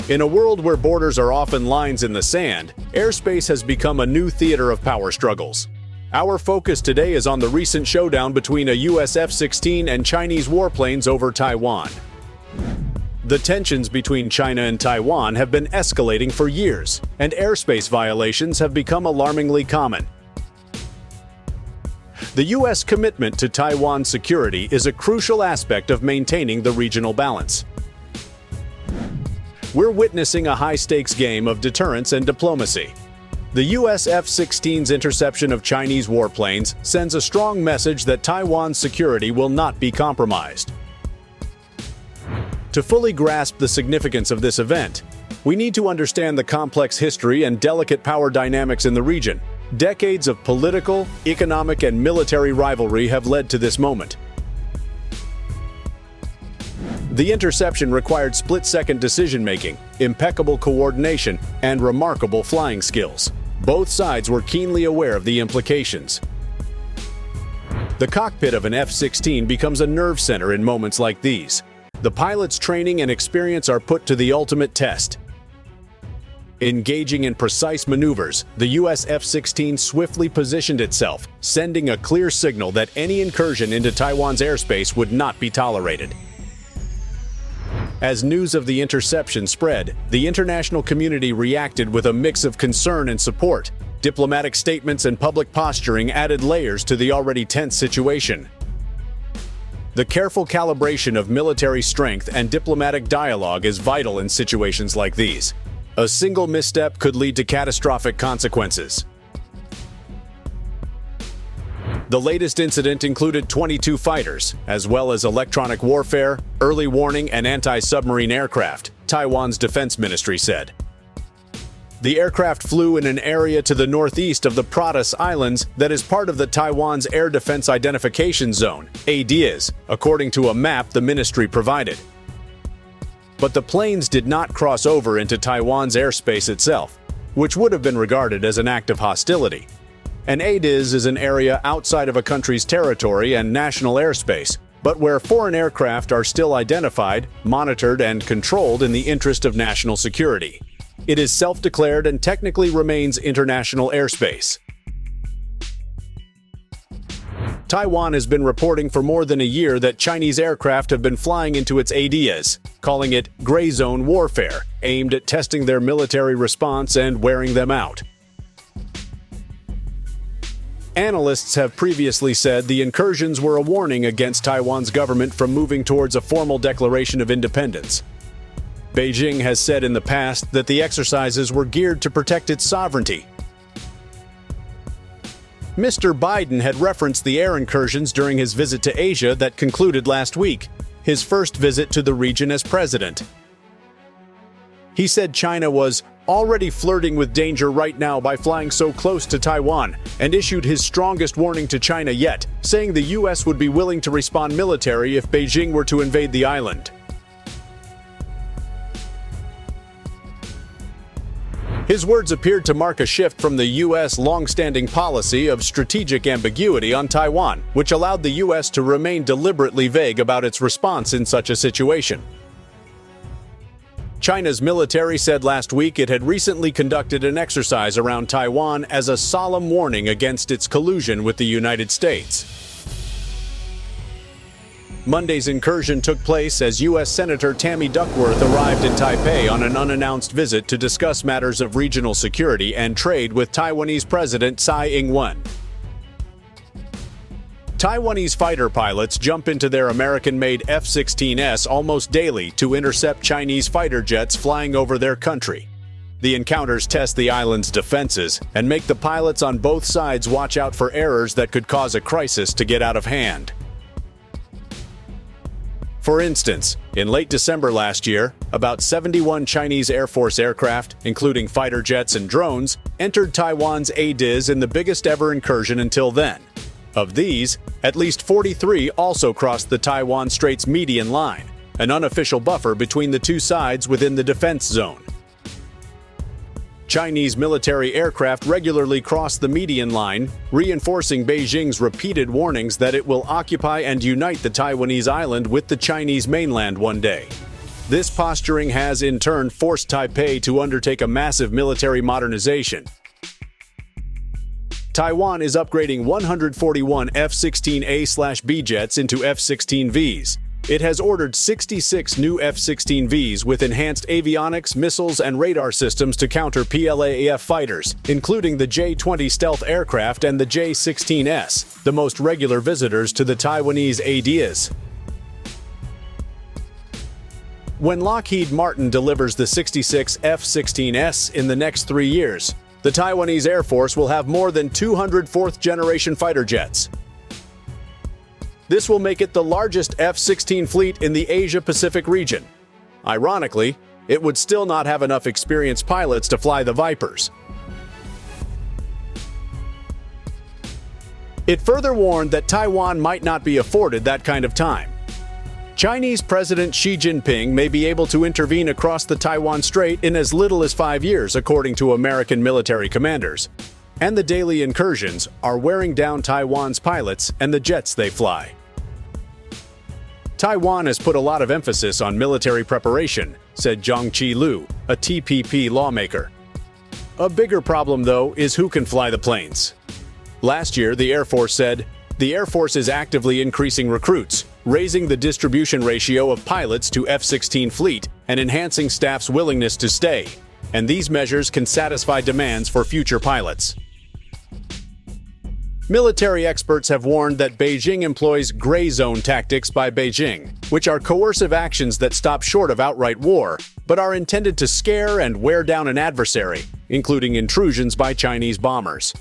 In a world where borders are often lines in the sand, airspace has become a new theater of power struggles. Our focus today is on the recent showdown between a US F-16 and Chinese warplanes over Taiwan. The tensions between China and Taiwan have been escalating for years, and airspace violations have become alarmingly common. The U.S. commitment to Taiwan's security is a crucial aspect of maintaining the regional balance. We're witnessing a high-stakes game of deterrence and diplomacy. The U.S. F-16's interception of Chinese warplanes sends a strong message that Taiwan's security will not be compromised. To fully grasp the significance of this event, we need to understand the complex history and delicate power dynamics in the region. Decades of political, economic, and military rivalry have led to this moment. The interception required split-second decision-making, impeccable coordination, and remarkable flying skills. Both sides were keenly aware of the implications. The cockpit of an F-16 becomes a nerve center in moments like these. The pilot's training and experience are put to the ultimate test. Engaging in precise maneuvers, the US F-16 swiftly positioned itself, sending a clear signal that any incursion into Taiwan's airspace would not be tolerated. As news of the interception spread, the international community reacted with a mix of concern and support. Diplomatic statements and public posturing added layers to the already tense situation. The careful calibration of military strength and diplomatic dialogue is vital in situations like these. A single misstep could lead to catastrophic consequences. The latest incident included 22 fighters, as well as electronic warfare, early warning, and anti-submarine aircraft, Taiwan's defense ministry said. The aircraft flew in an area to the northeast of the Pratas Islands that is part of the Taiwan's Air Defense Identification Zone, ADIZ, according to a map the ministry provided. But the planes did not cross over into Taiwan's airspace itself, which would have been regarded as an act of hostility. An ADIZ is an area outside of a country's territory and national airspace, but where foreign aircraft are still identified, monitored, and controlled in the interest of national security. It is self-declared and technically remains international airspace. Taiwan has been reporting for more than a year that Chinese aircraft have been flying into its ADIZ, calling it gray zone warfare, aimed at testing their military response and wearing them out. Analysts have previously said the incursions were a warning against Taiwan's government from moving towards a formal declaration of independence. Beijing has said in the past that the exercises were geared to protect its sovereignty. Mr. Biden had referenced the air incursions during his visit to Asia that concluded last week, his first visit to the region as president. He said China was already flirting with danger right now by flying so close to Taiwan, and issued his strongest warning to China yet, saying the US would be willing to respond military if Beijing were to invade the island. His words appeared to mark a shift from the U.S. long-standing policy of strategic ambiguity on Taiwan, which allowed the U.S. to remain deliberately vague about its response in such a situation. China's military said last week it had recently conducted an exercise around Taiwan as a solemn warning against its collusion with the United States. Monday's incursion took place as U.S. Senator Tammy Duckworth arrived in Taipei on an unannounced visit to discuss matters of regional security and trade with Taiwanese President Tsai Ing-wen. Taiwanese fighter pilots jump into their American-made F-16s almost daily to intercept Chinese fighter jets flying over their country. The encounters test the island's defenses and make the pilots on both sides watch out for errors that could cause a crisis to get out of hand. For instance, in late December last year, about 71 Chinese Air Force aircraft, including fighter jets and drones, entered Taiwan's ADIZ in the biggest ever incursion until then. Of these, at least 43 also crossed the Taiwan Strait's median line, an unofficial buffer between the two sides within the defense zone. Chinese military aircraft regularly cross the median line, reinforcing Beijing's repeated warnings that it will occupy and unite the Taiwanese island with the Chinese mainland one day. This posturing has, in turn, forced Taipei to undertake a massive military modernization. Taiwan is upgrading 141 F-16A/B jets into F-16Vs. It has ordered 66 new F-16Vs with enhanced avionics, missiles, and radar systems to counter PLAAF fighters, including the J-20 stealth aircraft and the J-16S, the most regular visitors to the Taiwanese ADIZ. When Lockheed Martin delivers the 66 F-16S in the next 3 years, the Taiwanese Air Force will have more than 200 fourth-generation fighter jets. This will make it the largest F-16 fleet in the Asia-Pacific region. Ironically, it would still not have enough experienced pilots to fly the Vipers. It further warned that Taiwan might not be afforded that kind of time. Chinese President Xi Jinping may be able to intervene across the Taiwan Strait in as little as 5 years, according to American military commanders. And the daily incursions are wearing down Taiwan's pilots and the jets they fly. Taiwan has put a lot of emphasis on military preparation, said Zhang Lu, a TPP lawmaker. A bigger problem, though, is who can fly the planes. Last year, the Air Force said, "The Air Force is actively increasing recruits, raising the distribution ratio of pilots to F-16 fleet, and enhancing staff's willingness to stay. And these measures can satisfy demands for future pilots." Military experts have warned that Beijing employs gray zone tactics by Beijing, which are coercive actions that stop short of outright war, but are intended to scare and wear down an adversary, including intrusions by Chinese bombers.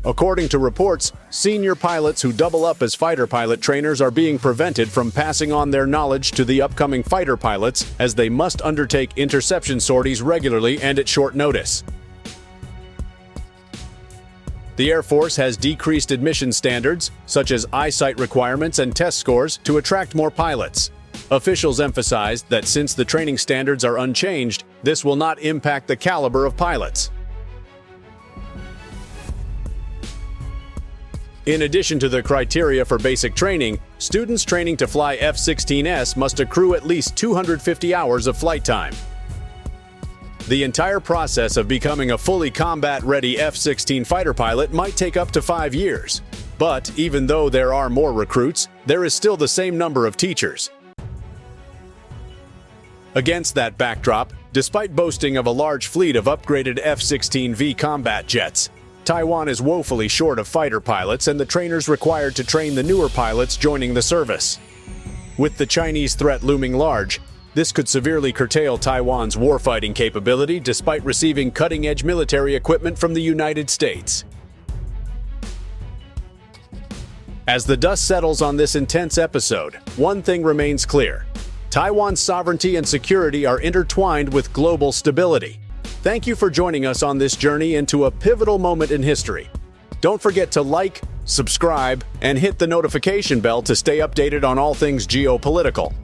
According to reports, senior pilots who double up as fighter pilot trainers are being prevented from passing on their knowledge to the upcoming fighter pilots, as they must undertake interception sorties regularly and at short notice. The Air Force has decreased admission standards, such as eyesight requirements and test scores, to attract more pilots. Officials emphasized that since the training standards are unchanged, this will not impact the caliber of pilots. In addition to the criteria for basic training, students training to fly F-16S must accrue at least 250 hours of flight time. The entire process of becoming a fully combat-ready F-16 fighter pilot might take up to 5 years. But even though there are more recruits, there is still the same number of teachers. Against that backdrop, despite boasting of a large fleet of upgraded F-16V combat jets, Taiwan is woefully short of fighter pilots and the trainers required to train the newer pilots joining the service. With the Chinese threat looming large, this could severely curtail Taiwan's warfighting capability despite receiving cutting-edge military equipment from the United States. As the dust settles on this intense episode, one thing remains clear. Taiwan's sovereignty and security are intertwined with global stability. Thank you for joining us on this journey into a pivotal moment in history. Don't forget to like, subscribe, and hit the notification bell to stay updated on all things geopolitical.